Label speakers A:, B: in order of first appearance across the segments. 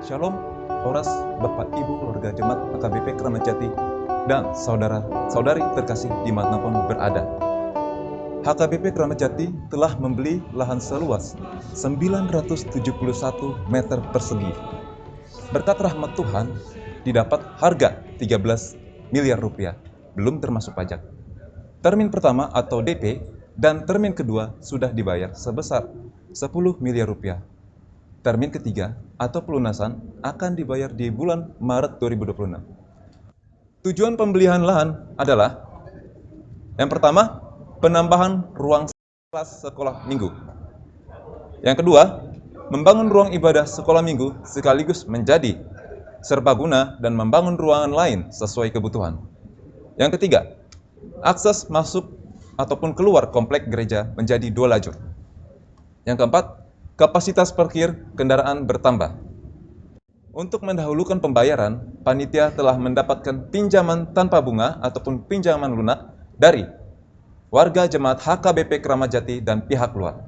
A: Shalom, Horas, Bapak Ibu warga Jemaat AKBP Kramat Jati, dan saudara-saudari terkasih dimanapun berada. HKBP Kramat Jati telah membeli lahan seluas 971 meter persegi. Berkat rahmat Tuhan, didapat harga 13 miliar rupiah, belum termasuk pajak. Termin pertama atau DP dan termin kedua sudah dibayar sebesar 10 miliar rupiah. Termin ketiga atau pelunasan akan dibayar di bulan Maret 2026. Tujuan pembelian lahan adalah yang pertama, penambahan ruang kelas sekolah minggu. Yang kedua, membangun ruang ibadah sekolah minggu sekaligus menjadi serbaguna dan membangun ruangan lain sesuai kebutuhan. Yang ketiga, akses masuk ataupun keluar komplek gereja menjadi 2 lajur. Yang keempat, kapasitas parkir kendaraan bertambah. Untuk mendahulukan pembayaran, panitia telah mendapatkan pinjaman tanpa bunga ataupun pinjaman lunak dari warga jemaat HKBP Kramat Jati dan pihak luar.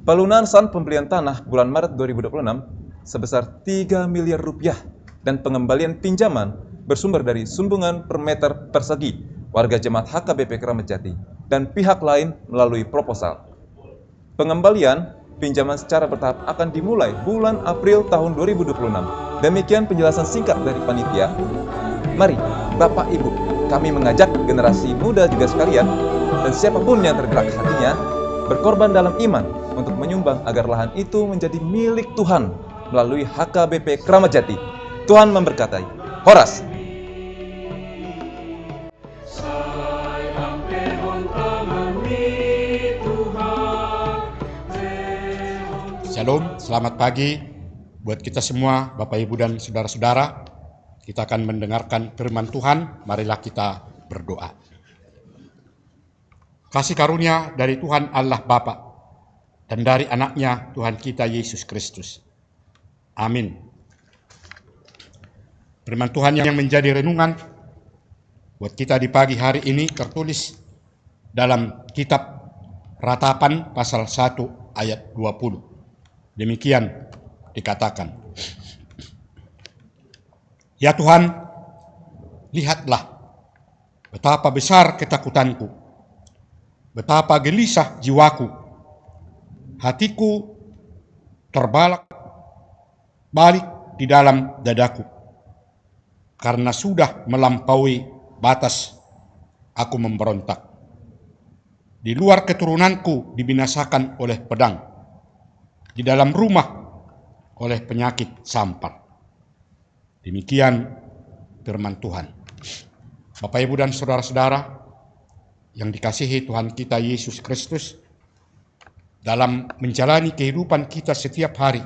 A: Pelunasan pembelian tanah bulan Maret 2026 sebesar 3 miliar rupiah dan pengembalian pinjaman bersumber dari sumbangan per meter persegi warga jemaat HKBP Kramat Jati dan pihak lain melalui proposal. Pengembalian pinjaman secara bertahap akan dimulai bulan April tahun 2026. Demikian penjelasan singkat dari panitia. Mari, Bapak Ibu, kami mengajak generasi muda juga sekalian, dan siapapun yang tergerak hatinya, berkorban dalam iman untuk menyumbang agar lahan itu menjadi milik Tuhan melalui HKBP Kramat Jati. Tuhan memberkati. Horas.
B: Shalom, selamat pagi buat kita semua, Bapak Ibu dan saudara-saudara. Kita akan mendengarkan firman Tuhan, marilah kita berdoa. Kasih karunia dari Tuhan Allah Bapa dan dari anaknya Tuhan kita Yesus Kristus. Amin. Firman Tuhan yang menjadi renungan buat kita di pagi hari ini tertulis dalam kitab Ratapan pasal 1 ayat 20. Demikian dikatakan, ya Tuhan, lihatlah betapa besar ketakutanku, betapa gelisah jiwaku, hatiku terbalak balik di dalam dadaku, karena sudah melampaui batas aku memberontak. Di luar keturunanku dibinasakan oleh pedang, di dalam rumah oleh penyakit sampar. Demikian firman Tuhan. Bapak, Ibu, dan saudara-saudara yang dikasihi Tuhan kita Yesus Kristus, dalam menjalani kehidupan kita setiap hari,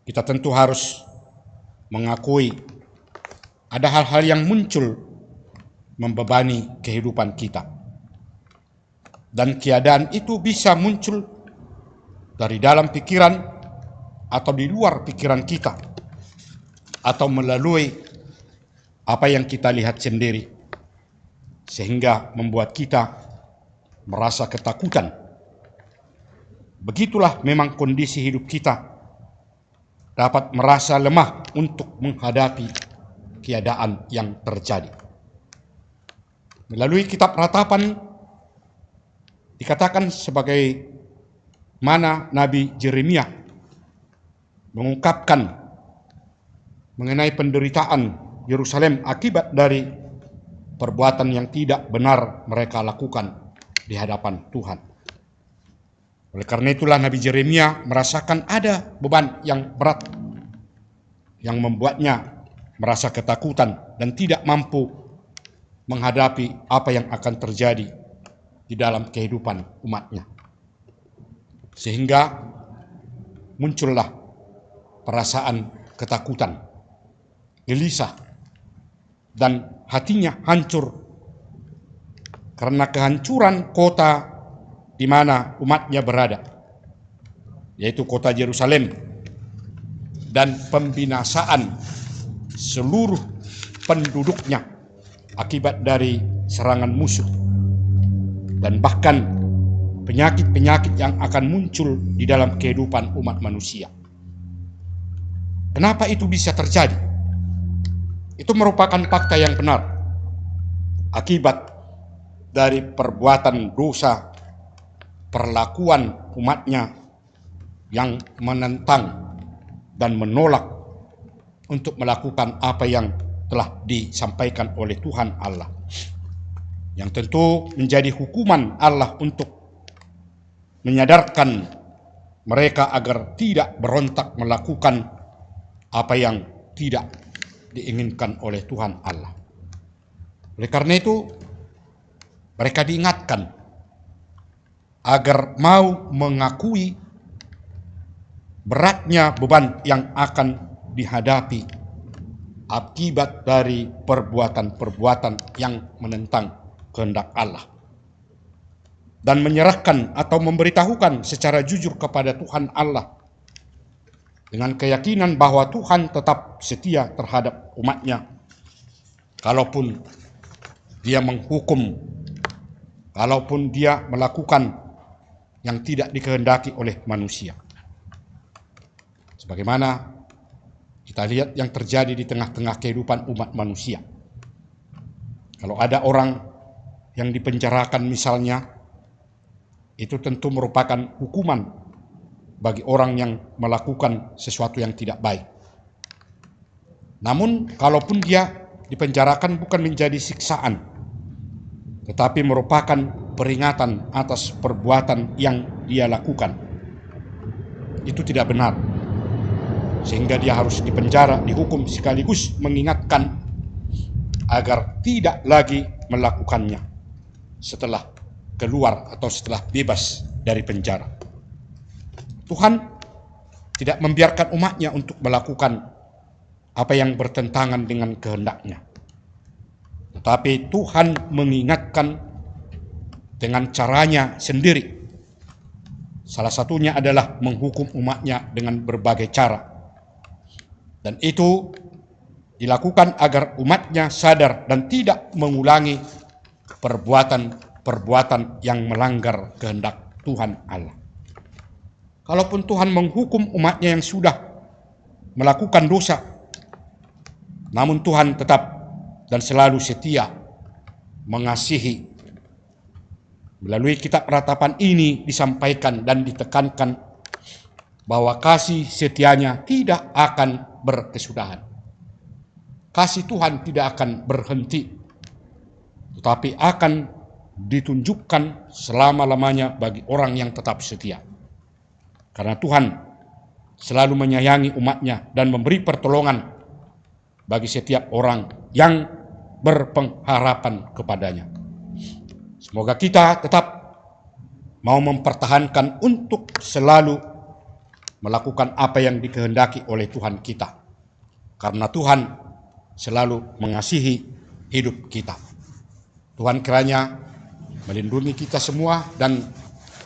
B: kita tentu harus mengakui ada hal-hal yang muncul membebani kehidupan kita. Dan keadaan itu bisa muncul dari dalam pikiran atau di luar pikiran kita, atau melalui apa yang kita lihat sendiri, sehingga membuat kita merasa ketakutan. Begitulah memang kondisi hidup kita, dapat merasa lemah untuk menghadapi keadaan yang terjadi. Melalui kitab Ratapan dikatakan sebagai mana Nabi Yeremia mengungkapkan mengenai penderitaan Yerusalem akibat dari perbuatan yang tidak benar mereka lakukan di hadapan Tuhan. Oleh karena itulah Nabi Yeremia merasakan ada beban yang berat yang membuatnya merasa ketakutan dan tidak mampu menghadapi apa yang akan terjadi di dalam kehidupan umatnya. Sehingga muncullah perasaan ketakutan, gelisah, dan hatinya hancur karena kehancuran kota di mana umatnya berada, yaitu kota Yerusalem, dan pembinasaan seluruh penduduknya akibat dari serangan musuh, dan bahkan penyakit-penyakit yang akan muncul di dalam kehidupan umat manusia. Kenapa itu bisa terjadi? Itu merupakan fakta yang benar akibat dari perbuatan dosa, perlakuan umatnya yang menentang dan menolak untuk melakukan apa yang telah disampaikan oleh Tuhan Allah, yang tentu menjadi hukuman Allah untuk menyadarkan mereka agar tidak berontak melakukan apa yang tidak diinginkan oleh Tuhan Allah. Oleh karena itu, mereka diingatkan agar mau mengakui beratnya beban yang akan dihadapi akibat dari perbuatan-perbuatan yang menentang kehendak Allah, dan menyerahkan atau memberitahukan secara jujur kepada Tuhan Allah dengan keyakinan bahwa Tuhan tetap setia terhadap umatnya, kalaupun dia menghukum, kalaupun dia melakukan yang tidak dikehendaki oleh manusia. Sebagaimana kita lihat yang terjadi di tengah-tengah kehidupan umat manusia. Kalau ada orang yang dipenjarakan misalnya, itu tentu merupakan hukuman bagi orang yang melakukan sesuatu yang tidak baik. Namun kalaupun dia dipenjarakan bukan menjadi siksaan, tetapi merupakan peringatan atas perbuatan yang dia lakukan, itu tidak benar. Sehingga dia harus dipenjara, dihukum, sekaligus mengingatkan agar tidak lagi melakukannya setelah keluar atau setelah bebas dari penjara. Tuhan tidak membiarkan umatnya untuk melakukan apa yang bertentangan dengan kehendaknya. Tetapi Tuhan mengingatkan dengan caranya sendiri. Salah satunya adalah menghukum umatnya dengan berbagai cara. Dan itu dilakukan agar umatnya sadar dan tidak mengulangi perbuatan-perbuatan yang melanggar kehendak Tuhan Allah. Kalaupun Tuhan menghukum umatnya yang sudah melakukan dosa, namun Tuhan tetap dan selalu setia mengasihi. Melalui kitab ratapan ini disampaikan dan ditekankan bahwa kasih setianya tidak akan berkesudahan. Kasih Tuhan tidak akan berhenti, tetapi akan ditunjukkan selama-lamanya bagi orang yang tetap setia. Karena Tuhan selalu menyayangi umatnya dan memberi pertolongan bagi setiap orang yang berpengharapan kepadanya. Semoga kita tetap mau mempertahankan untuk selalu melakukan apa yang dikehendaki oleh Tuhan kita. Karena Tuhan selalu mengasihi hidup kita. Tuhan kiranya melindungi kita semua dan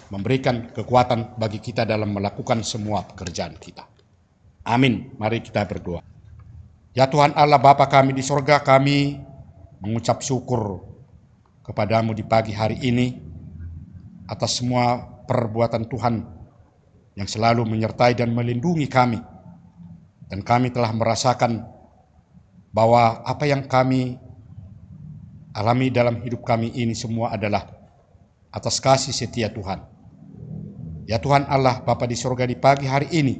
B: memberikan kekuatan bagi kita dalam melakukan semua pekerjaan kita. Amin. Mari kita berdoa. Ya Tuhan Allah Bapa kami di sorga, kami mengucap syukur kepadamu di pagi hari ini atas semua perbuatan Tuhan yang selalu menyertai dan melindungi kami. Dan kami telah merasakan bahwa apa yang kami alami dalam hidup kami ini semua adalah atas kasih setia Tuhan. Ya Tuhan Allah Bapa di surga, di pagi hari ini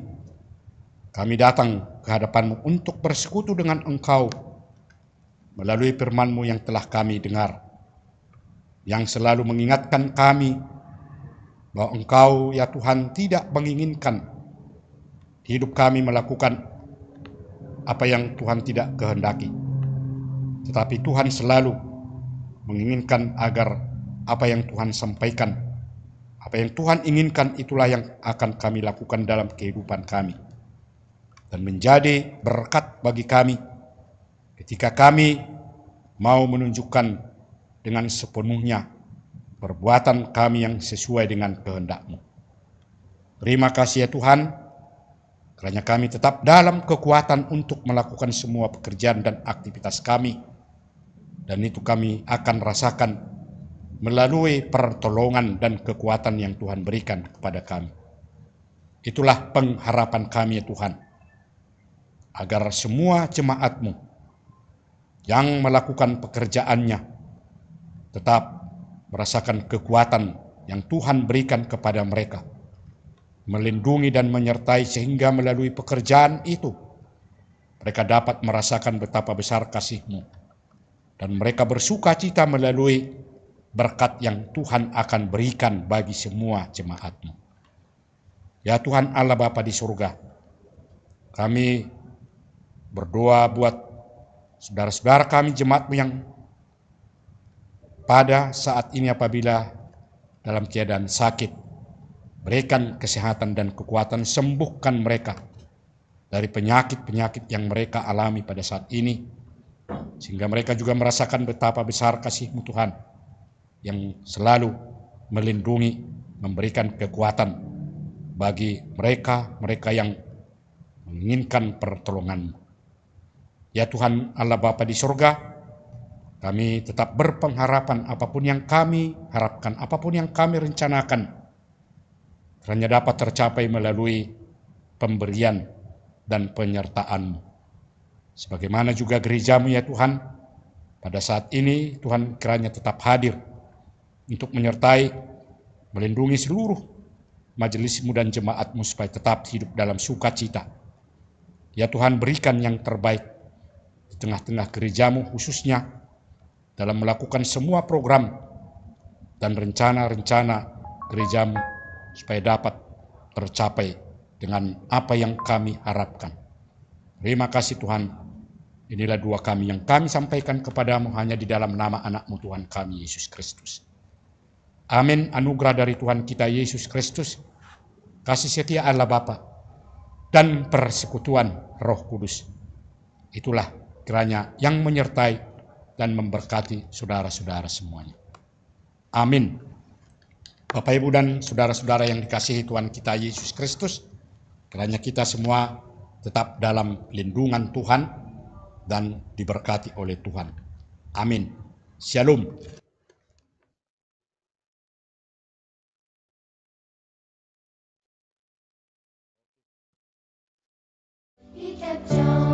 B: kami datang ke hadapan-Mu untuk bersekutu dengan Engkau melalui firman-Mu yang telah kami dengar, yang selalu mengingatkan kami bahwa Engkau ya Tuhan tidak menginginkan hidup kami melakukan apa yang Tuhan tidak kehendaki. Tetapi Tuhan selalu menginginkan agar apa yang Tuhan sampaikan, apa yang Tuhan inginkan itulah yang akan kami lakukan dalam kehidupan kami. dan menjadi berkat bagi kami ketika kami mau menunjukkan dengan sepenuhnya perbuatan kami yang sesuai dengan kehendak-Mu. Terima kasih ya Tuhan, karena kami tetap dalam kekuatan untuk melakukan semua pekerjaan dan aktivitas kami. Dan itu kami akan rasakan melalui pertolongan dan kekuatan yang Tuhan berikan kepada kami. Itulah pengharapan kami ya Tuhan, agar semua jemaat-Mu yang melakukan pekerjaannya tetap merasakan kekuatan yang Tuhan berikan kepada mereka, melindungi dan menyertai sehingga melalui pekerjaan itu mereka dapat merasakan betapa besar kasih-Mu dan mereka bersuka cita melalui berkat yang Tuhan akan berikan bagi semua jemaat-Mu. Ya Tuhan Allah Bapa di surga, kami berdoa buat saudara-saudara kami jemaat-Mu yang pada saat ini apabila dalam keadaan sakit, berikan kesehatan dan kekuatan, sembuhkan mereka dari penyakit-penyakit yang mereka alami pada saat ini, sehingga mereka juga merasakan betapa besar kasih-Mu Tuhan yang selalu melindungi, memberikan kekuatan bagi mereka yang menginginkan pertolongan-Mu. Ya Tuhan Allah Bapa di surga, kami tetap berpengharapan apapun yang kami harapkan, apapun yang kami rencanakan, hanya dapat tercapai melalui pemberian dan penyertaan-Mu. Sebagaimana juga gereja-Mu ya Tuhan, pada saat ini Tuhan kiranya tetap hadir untuk menyertai, melindungi seluruh majelis-Mu dan jemaat-Mu supaya tetap hidup dalam sukacita. Ya Tuhan, berikan yang terbaik di tengah-tengah gereja-Mu, khususnya dalam melakukan semua program dan rencana-rencana gereja-Mu supaya dapat tercapai dengan apa yang kami harapkan. Terima kasih Tuhan. Inilah doa kami yang kami sampaikan kepadamu hanya di dalam nama anak-Mu Tuhan kami, Yesus Kristus. Amin. Anugerah dari Tuhan kita Yesus Kristus, kasih setia Allah Bapa, dan persekutuan Roh Kudus, itulah kiranya yang menyertai dan memberkati saudara-saudara semuanya. Amin. Bapak Ibu dan saudara-saudara yang dikasihi Tuhan kita Yesus Kristus, kiranya kita semua tetap dalam lindungan Tuhan dan diberkati oleh Tuhan. Amin. Shalom.
C: He kept on.